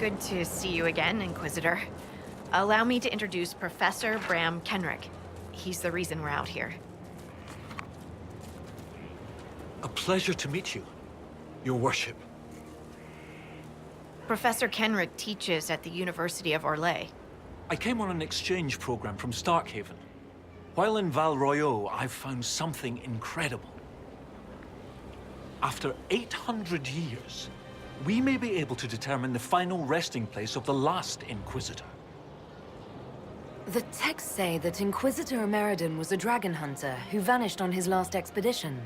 Good to see you again, Inquisitor. Allow me to introduce Professor Bram Kenrick. He's the reason we're out here. A pleasure to meet you, Your Worship. Professor Kenrick teaches at the University of Orlais. I came on an exchange program from Starkhaven. While in Val Royeaux, I've found something incredible. After 800 years, we may be able to determine the final resting place of the last Inquisitor. The texts say that Inquisitor Emeridon was a dragon hunter who vanished on his last expedition.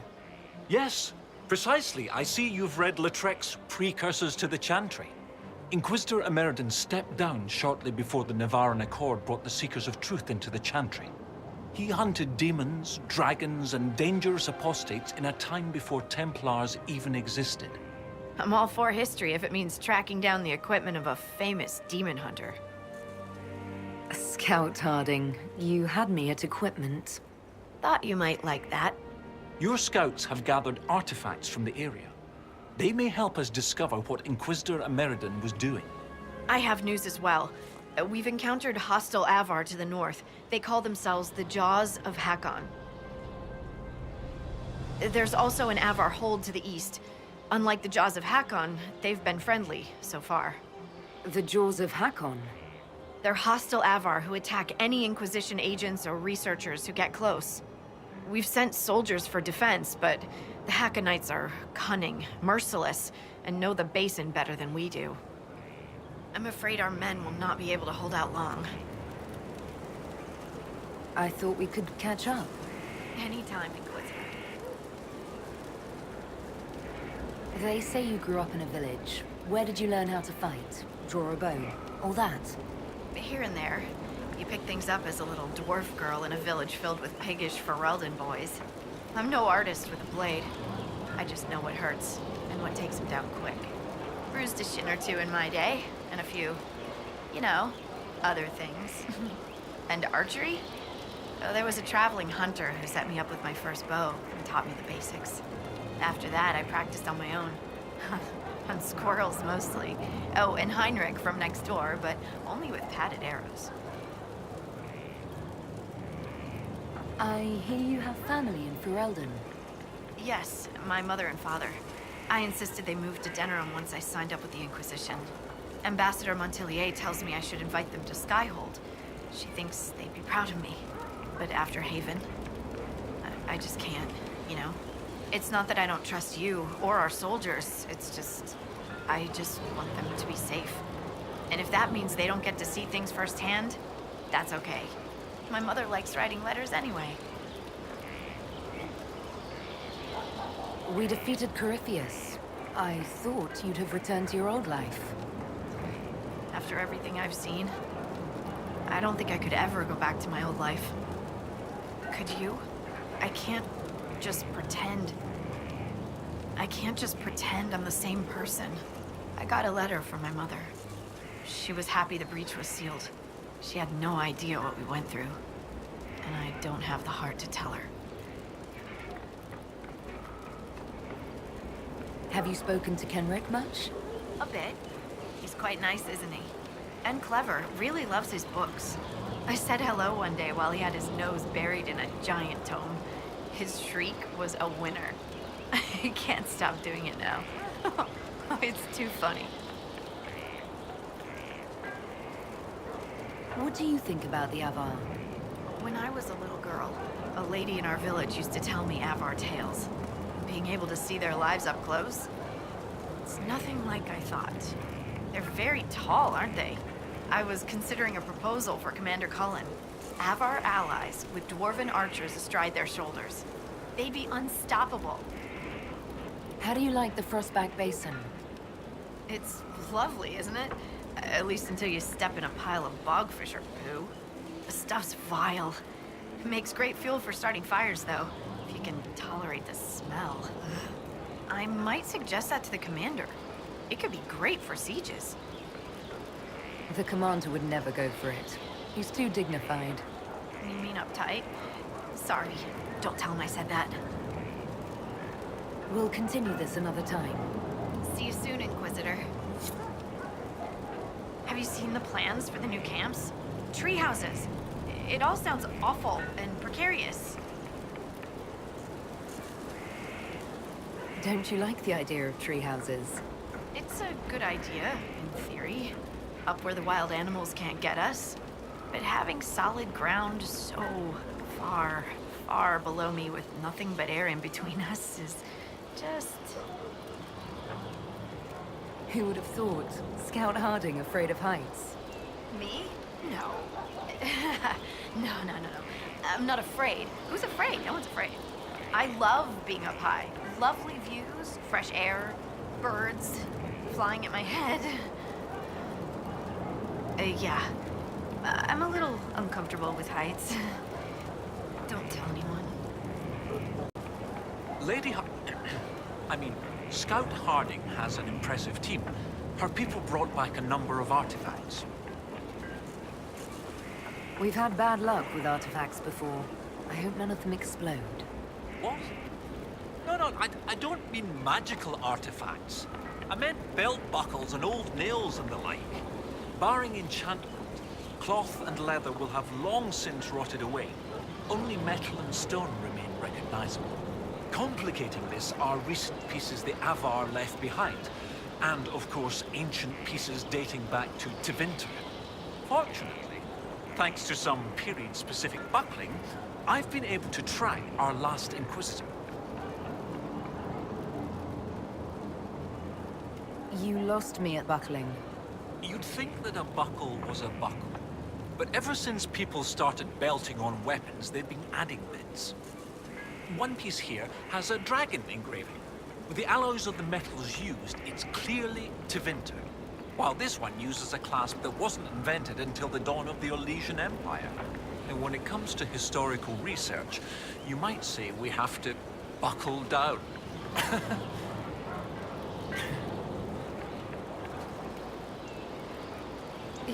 Yes, precisely. I see you've read Lautrec's Precursors to the Chantry. Inquisitor Emeridon stepped down shortly before the Nevarran Accord brought the Seekers of Truth into the Chantry. He hunted demons, dragons, and dangerous apostates in a time before Templars even existed. I'm all for history if it means tracking down the equipment of a famous demon hunter. Scout Harding, you had me at equipment. Thought you might like that. Your scouts have gathered artifacts from the area. They may help us discover what Inquisitor Emeridon was doing. I have news as well. We've encountered hostile Avar to the north. They call themselves the Jaws of Hakkon. There's also an Avar hold to the east. Unlike the Jaws of Hakkon, they've been friendly so far. The Jaws of Hakkon? They're hostile Avar who attack any Inquisition agents or researchers who get close. We've sent soldiers for defense, but the Hakkonites are cunning, merciless, and know the basin better than we do. I'm afraid our men will not be able to hold out long. I thought we could catch up. Anytime, Inquisitor. They say you grew up in a village. Where did you learn how to fight? Draw a bow? All that? Here and there. You pick things up as a little dwarf girl in a village filled with piggish Ferelden boys. I'm no artist with a blade. I just know what hurts, and what takes them down quick. Bruised a shin or two in my day, and a few, you know, other things. And archery? Oh, there was a traveling hunter who set me up with my first bow and taught me the basics. After that, I practiced on my own. On squirrels, mostly. Oh, and Heinrich from next door, but only with padded arrows. I hear you have family in Ferelden. Yes, my mother and father. I insisted they moved to Denerim once I signed up with the Inquisition. Ambassador Montilier tells me I should invite them to Skyhold. She thinks they'd be proud of me. But after Haven, I just can't, you know? It's not that I don't trust you or our soldiers. It's just, I just want them to be safe. And if that means they don't get to see things firsthand, that's okay. My mother likes writing letters anyway. We defeated Corypheus. I thought you'd have returned to your old life. After everything I've seen, I don't think I could ever go back to my old life. Could you? I can't just pretend. I can't just pretend I'm the same person. I got a letter from my mother. She was happy the breach was sealed. She had no idea what we went through. And I don't have the heart to tell her. Have you spoken to Kenrick much? A bit. He's quite nice, isn't he? And clever. Really loves his books. I said hello one day while he had his nose buried in a giant tome. His shriek was a winner. I can't stop doing it now. It's too funny. What do you think about the Avar? When I was a little girl, a lady in our village used to tell me Avar tales. Being able to see their lives up close, it's nothing like I thought. They're very tall, aren't they? I was considering a proposal for Commander Cullen. Avar allies with dwarven archers astride their shoulders. They'd be unstoppable. How do you like the Frostback Basin? It's lovely, isn't it? At least until you step in a pile of bogfish or poo. The stuff's vile. It makes great fuel for starting fires, though, if you can tolerate the smell. I might suggest that to the commander. It could be great for sieges. The commander would never go for it. He's too dignified. You mean uptight? Sorry. Don't tell him I said that. We'll continue this another time. See you soon, Inquisitor. Have you seen the plans for the new camps? Tree houses. It all sounds awful and precarious. Don't you like the idea of tree houses? It's a good idea, in theory. Up where the wild animals can't get us. But having solid ground so far, far below me with nothing but air in between us is just... Who would have thought? Scout Harding afraid of heights. Me? No. No. I'm not afraid. Who's afraid? No one's afraid. I love being up high. Lovely views, fresh air, birds flying at my head. Yeah. I'm a little uncomfortable with heights. Don't tell anyone. Scout Harding has an impressive team. Her people brought back a number of artifacts. We've had bad luck with artifacts before. I hope none of them explode. What? No, I don't mean magical artifacts. I meant belt buckles and old nails and the like. Barring enchantment, cloth and leather will have long since rotted away. Only metal and stone remain recognizable. Complicating this are recent pieces the Avar left behind, and of course ancient pieces dating back to Tevinter. Fortunately, thanks to some period-specific buckling, I've been able to track our last Inquisitor. You lost me at buckling. You'd think that a buckle was a buckle, but ever since people started belting on weapons, they've been adding bits. One piece here has a dragon engraving. With the alloys of the metals used, it's clearly Tevinter, while this one uses a clasp that wasn't invented until the dawn of the Orlesian Empire. And when it comes to historical research, you might say we have to buckle down.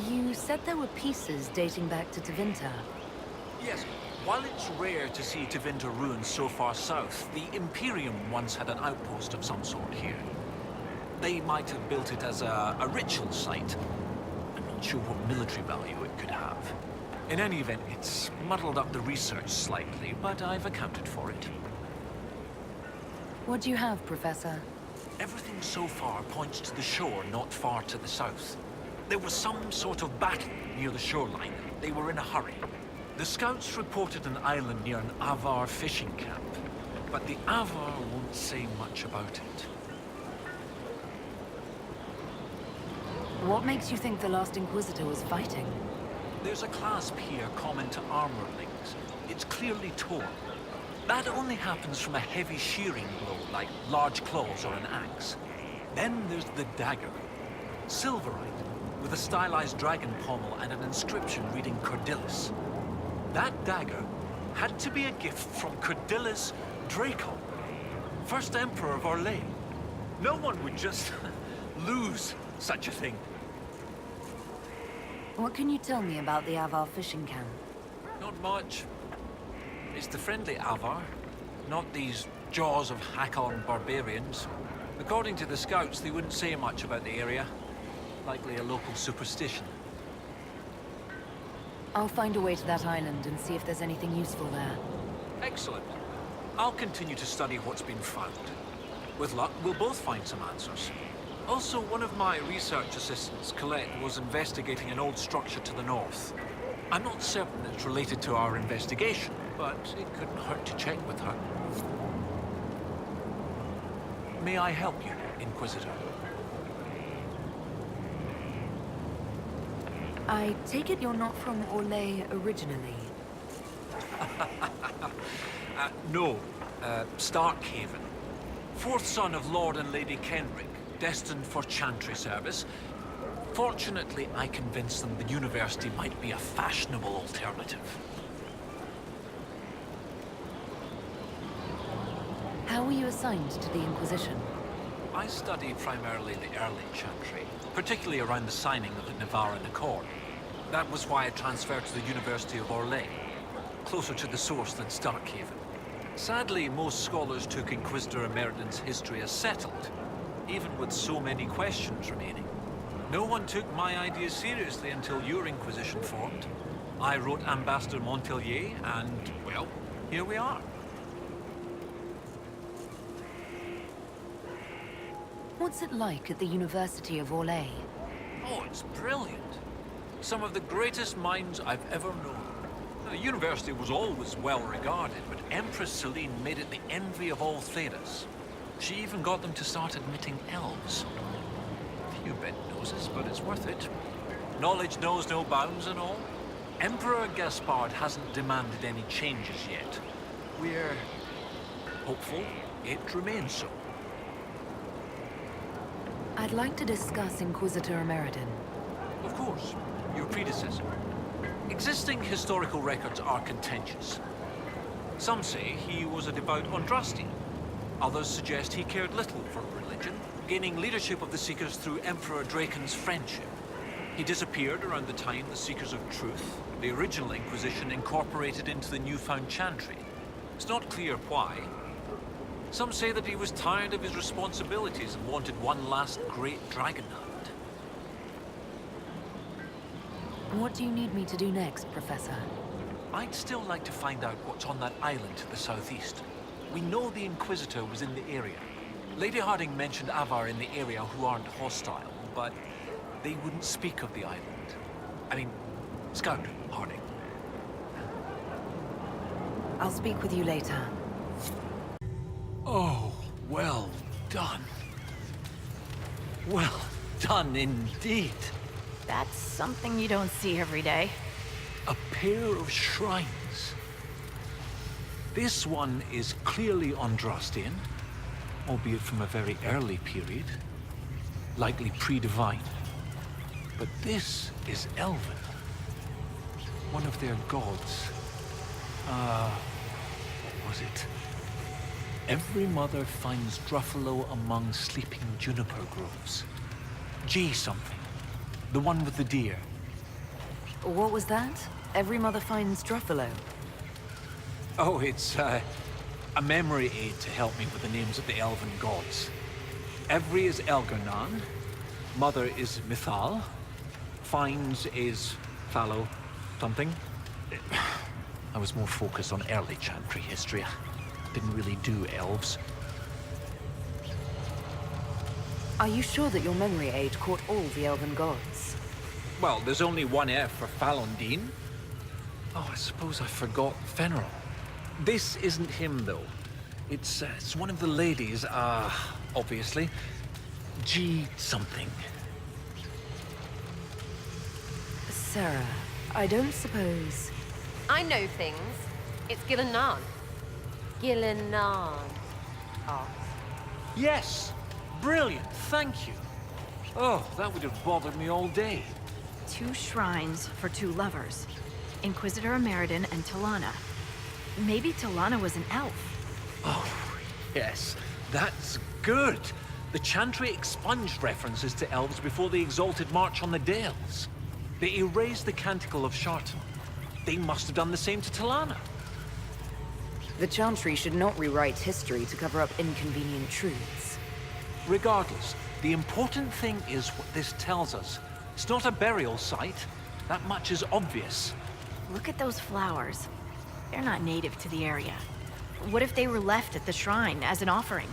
You said there were pieces dating back to Tevinter. Yes, while it's rare to see Tevinter ruins so far south, the Imperium once had an outpost of some sort here. They might have built it as a ritual site. I'm not sure what military value it could have. In any event, it's muddled up the research slightly, but I've accounted for it. What do you have, Professor? Everything so far points to the shore not far to the south. There was some sort of battle near the shoreline. They were in a hurry. The scouts reported an island near an Avar fishing camp, but the Avar won't say much about it. What makes you think the last Inquisitor was fighting? There's a clasp here common to armorlings. It's clearly torn. That only happens from a heavy shearing blow, like large claws or an axe. Then there's the dagger. Silverite, with a stylized dragon pommel and an inscription reading Cordilis. That dagger had to be a gift from Cordilis Draco, first Emperor of Orlais. No one would just lose such a thing. What can you tell me about the Avar fishing camp? Not much. It's the friendly Avar, not these jaws of Hakon barbarians. According to the scouts, they wouldn't say much about the area. Likely a local superstition. I'll find a way to that island and see if there's anything useful there. Excellent. I'll continue to study what's been found. With luck, we'll both find some answers. Also, one of my research assistants, Colette, was investigating an old structure to the north. I'm not certain it's related to our investigation, but it couldn't hurt to check with her. May I help you, Inquisitor? I take it you're not from Orlais originally? No. Starkhaven. Fourth son of Lord and Lady Kenrick, destined for chantry service. Fortunately, I convinced them the university might be a fashionable alternative. How were you assigned to the Inquisition? I studied primarily the early chantry, particularly around the signing of the Nevarin Accord. That was why I transferred to the University of Orlais, closer to the source than Starkhaven. Sadly, most scholars took Inquisitor Emeridon's history as settled, even with so many questions remaining. No one took my ideas seriously until your Inquisition formed. I wrote Ambassador Montpellier, and, well, here we are. What's it like at the University of Orlais? Oh, it's brilliant. Some of the greatest minds I've ever known. The university was always well regarded, but Empress Celine made it the envy of all Thedas. She even got them to start admitting elves. Few bent noses, but it's worth it. Knowledge knows no bounds and all. Emperor Gaspard hasn't demanded any changes yet. We're hopeful it remains so. I'd like to discuss Inquisitor Emeridin. Of course, your predecessor. Existing historical records are contentious. Some say he was a devout Andrastian. Others suggest he cared little for religion, gaining leadership of the Seekers through Emperor Draken's friendship. He disappeared around the time the Seekers of Truth, the original Inquisition, incorporated into the newfound Chantry. It's not clear why. Some say that he was tired of his responsibilities and wanted one last great dragon hunt. What do you need me to do next, Professor? I'd still like to find out what's on that island to the southeast. We know the Inquisitor was in the area. Lady Harding mentioned Avar in the area who aren't hostile, but they wouldn't speak of the island. I mean, Scout Harding. I'll speak with you later. Oh, well done. Well done indeed. That's something you don't see every day. A pair of shrines. This one is clearly Andrastian, albeit from a very early period, likely pre-divine. But this is Elven, one of their gods. What was it? Every mother finds Druffalo among sleeping juniper groves. G something. The one with the deer. What was that? Every mother finds Druffalo. Oh, it's a memory aid to help me with the names of the elven gods. Every is Elgernan, mother is Mithal, finds is Fallow something. I was more focused on early Chantry history. I didn't really do elves. Are you sure that your memory aid caught all the elven gods? Well, there's only one F for Falondine. Oh, I suppose I forgot Fenrir. This isn't him, though. It's one of the ladies, obviously. G something. Sarah, I don't suppose... I know things. It's Gillenan. Gillenan. Oh. Yes! Brilliant, thank you. Oh, that would have bothered me all day. 2 shrines for 2 lovers. Inquisitor Emeridin and Talana. Maybe Talana was an elf. Oh, yes. That's good. The Chantry expunged references to elves before the Exalted March on the Dales. They erased the Canticle of Shartan. They must have done the same to Talana. The Chantry should not rewrite history to cover up inconvenient truths. Regardless, the important thing is what this tells us. It's not a burial site. That much is obvious. Look at those flowers. They're not native to the area. What if they were left at the shrine as an offering?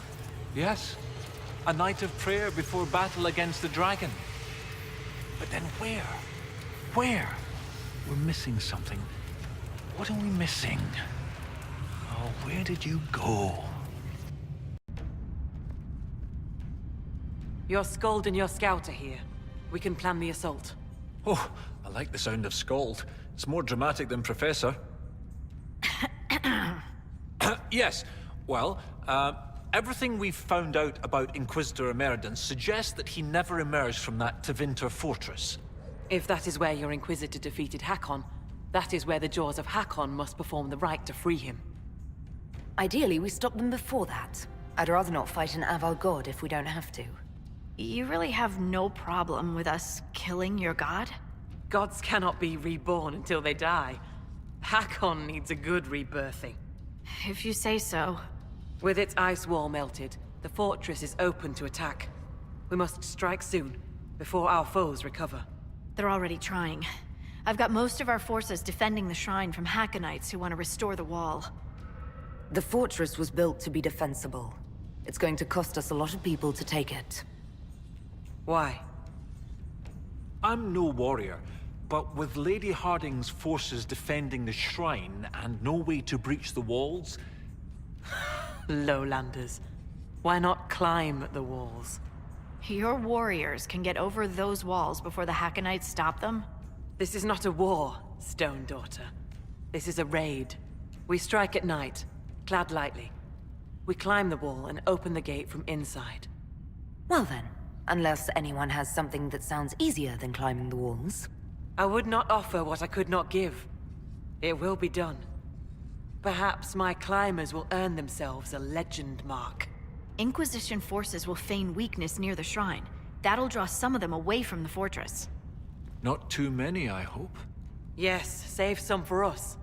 Yes. A night of prayer before battle against the dragon. But then where? Where? We're missing something. What are we missing? Oh, where did you go? Your Skald and your Scout are here. We can plan the assault. Oh, I like the sound of Scald. It's more dramatic than Professor. Yes. Well, everything we've found out about Inquisitor Emeridin suggests that he never emerged from that Tevinter fortress. If that is where your Inquisitor defeated Hakon, that is where the Jaws of Hakon must perform the rite to free him. Ideally, we stop them before that. I'd rather not fight an Aval god if we don't have to. You really have no problem with us killing your god? Gods cannot be reborn until they die. Hakon needs a good rebirthing. If you say so. With its ice wall melted, the fortress is open to attack. We must strike soon. before our foes recover. They're already trying. I've got most of our forces defending the shrine from Hackonites who want to restore the wall. The fortress was built to be defensible. It's going to cost us a lot of people to take it. Why? I'm no warrior, but with Lady Harding's forces defending the shrine and no way to breach the walls... Lowlanders. Why not climb the walls? Your warriors can get over those walls before the Hackonites stop them? This is not a war, Stone Daughter. This is a raid. We strike at night, clad lightly. We climb the wall and open the gate from inside. Well then, unless anyone has something that sounds easier than climbing the walls. I would not offer what I could not give. It will be done. Perhaps my climbers will earn themselves a legend mark. Inquisition forces will feign weakness near the shrine. That'll draw some of them away from the fortress. Not too many, I hope. Yes, save some for us.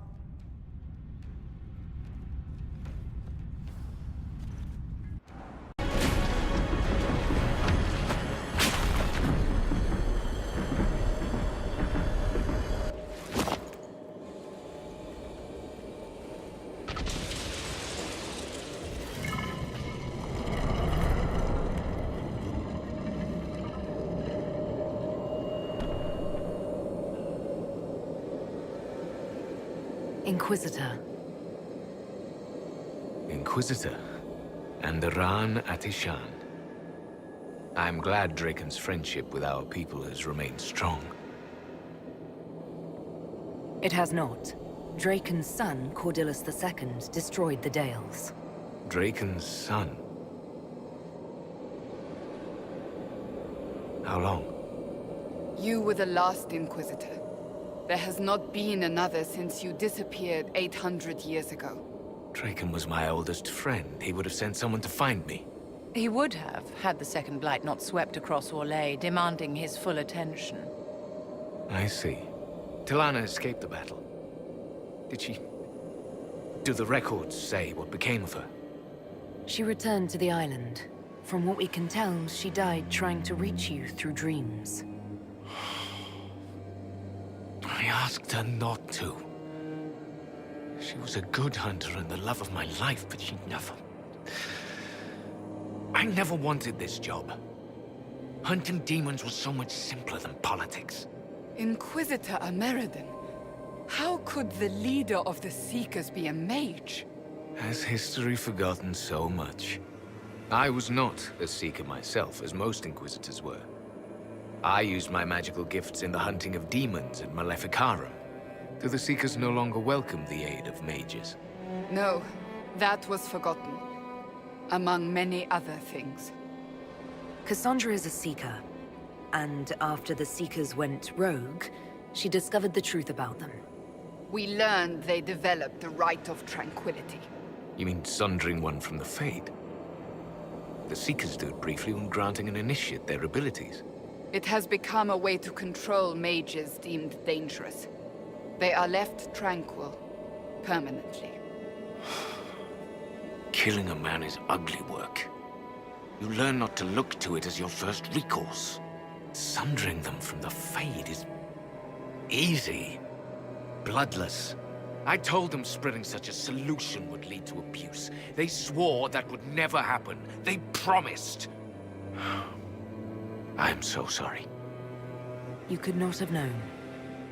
Inquisitor. Inquisitor. And Aran Atishan. I'm glad Draken's friendship with our people has remained strong. It has not. Draken's son, Cordillus II, destroyed the Dales. Draken's son? How long? You were the last Inquisitor. There has not been another since you disappeared 800 years ago. Draken was my oldest friend. He would have sent someone to find me. He would have, had the Second Blight not swept across Orlais, demanding his full attention. I see. Tilana escaped the battle. Did she... Do the records say what became of her? She returned to the island. From what we can tell, she died trying to reach you through dreams. I asked her not to. She was a good hunter and the love of my life, but she never... I never wanted this job. Hunting demons was so much simpler than politics. Inquisitor Ameridan, how could the leader of the Seekers be a mage? Has history forgotten so much? I was not a Seeker myself, as most Inquisitors were. I used my magical gifts in the hunting of demons in Maleficarum. Do the Seekers no longer welcome the aid of mages? No, that was forgotten. Among many other things. Cassandra is a Seeker. And after the Seekers went rogue, she discovered the truth about them. We learned they developed the Rite of Tranquility. You mean sundering one from the Fade? The Seekers do it briefly when granting an initiate their abilities. It has become a way to control mages deemed dangerous. They are left tranquil, permanently. Killing a man is ugly work. You learn not to look to it as your first recourse. Sundering them from the Fade is... easy. Bloodless. I told them spreading such a solution would lead to abuse. They swore that would never happen. They promised. I'm so sorry. You could not have known.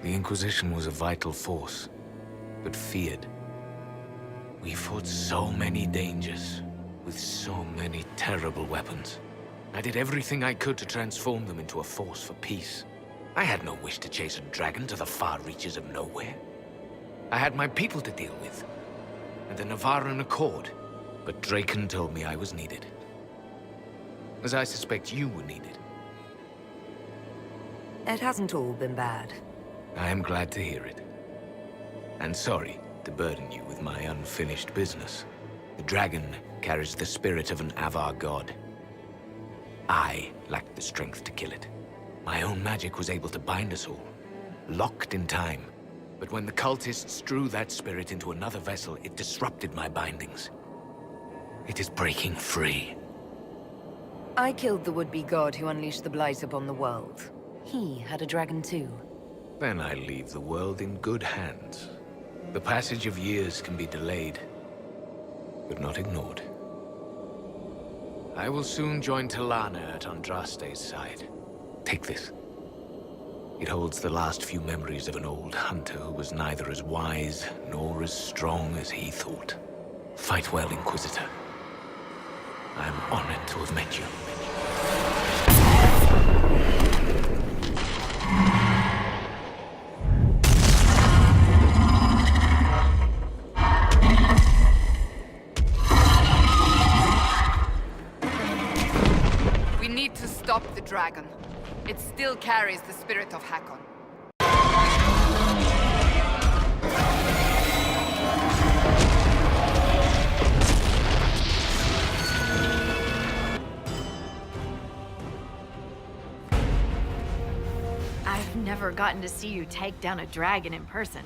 The Inquisition was a vital force, but feared. We fought so many dangers, with so many terrible weapons. I did everything I could to transform them into a force for peace. I had no wish to chase a dragon to the far reaches of nowhere. I had my people to deal with, and the Navaran Accord, but Draken told me I was needed. As I suspect you were needed. It hasn't all been bad. I am glad to hear it. And sorry to burden you with my unfinished business. The dragon carries the spirit of an Avar god. I lacked the strength to kill it. My own magic was able to bind us all, locked in time. But when the cultists drew that spirit into another vessel, it disrupted my bindings. It is breaking free. I killed the would-be god who unleashed the Blight upon the world. He had a dragon too. Then I leave the world in good hands. The passage of years can be delayed, but not ignored. I will soon join Talana at Andraste's side. Take this. It holds the last few memories of an old hunter who was neither as wise nor as strong as he thought. Fight well, Inquisitor. I am honored to have met you. We need to stop the dragon. It still carries the spirit of Hakkon. I've never gotten to see you take down a dragon in person.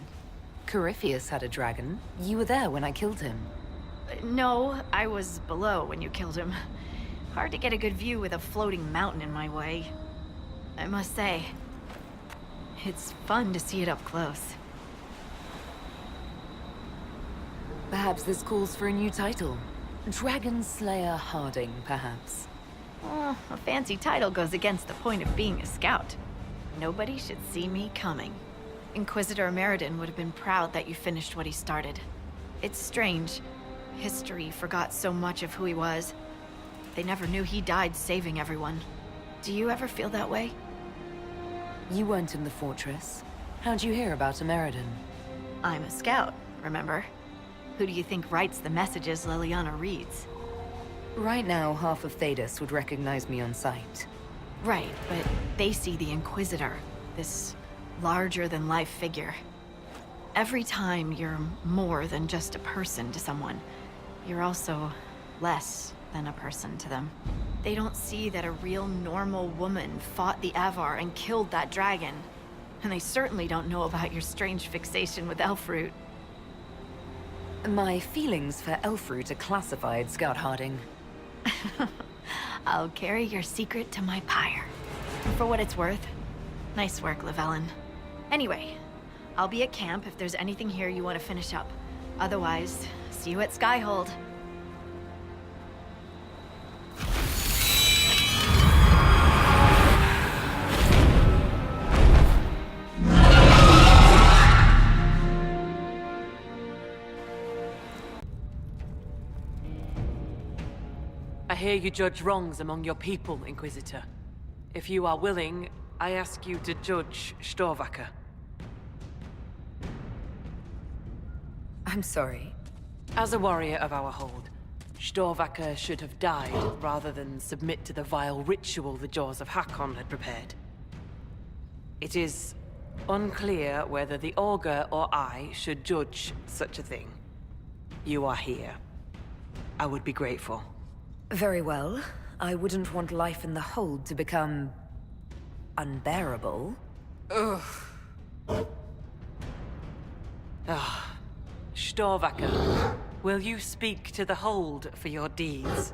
Corypheus had a dragon. You were there when I killed him. No, I was below when you killed him. Hard to get a good view with a floating mountain in my way. I must say, it's fun to see it up close. Perhaps this calls for a new title. Dragon Slayer Harding, perhaps. Oh, a fancy title goes against the point of being a scout. Nobody should see me coming. Inquisitor Meriden would have been proud that you finished what he started. It's strange. History forgot so much of who he was. They never knew he died saving everyone. Do you ever feel that way? You weren't in the fortress. How'd you hear about Meriden? I'm a scout, remember? Who do you think writes the messages Liliana reads? Right now, half of Thedas would recognize me on sight. Right, but they see the Inquisitor, this larger-than-life figure. Every time you're more than just a person to someone, you're also less than a person to them. They don't see that a real normal woman fought the Avar and killed that dragon. And they certainly don't know about your strange fixation with Elfroot. My feelings for Elfroot are classified, Scout Harding. I'll carry your secret to my pyre. For what it's worth. Nice work, Llewellyn. Anyway, I'll be at camp if there's anything here you want to finish up. Otherwise, see you at Skyhold. I hear you judge wrongs among your people, Inquisitor. If you are willing, I ask you to judge Storvaker. I'm sorry. As a warrior of our hold, Storvaker should have died rather than submit to the vile ritual the Jaws of Hakkon had prepared. It is unclear whether the Augur or I should judge such a thing. You are here. I would be grateful. Very well. I wouldn't want life in the hold to become... unbearable. Ugh. Storvaker, will you speak to the hold for your deeds?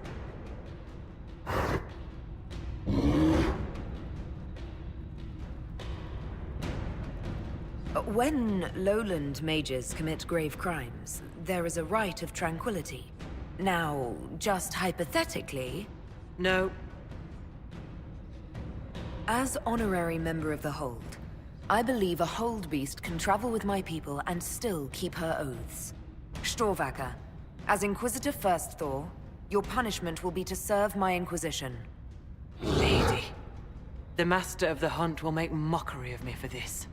When lowland mages commit grave crimes, there is a right of tranquility. Now, just hypothetically... No. As honorary member of the Hold, I believe a Hold Beast can travel with my people and still keep her oaths. Storvaker, as Inquisitor First Thor, your punishment will be to serve my Inquisition. Lady, the Master of the Hunt will make mockery of me for this.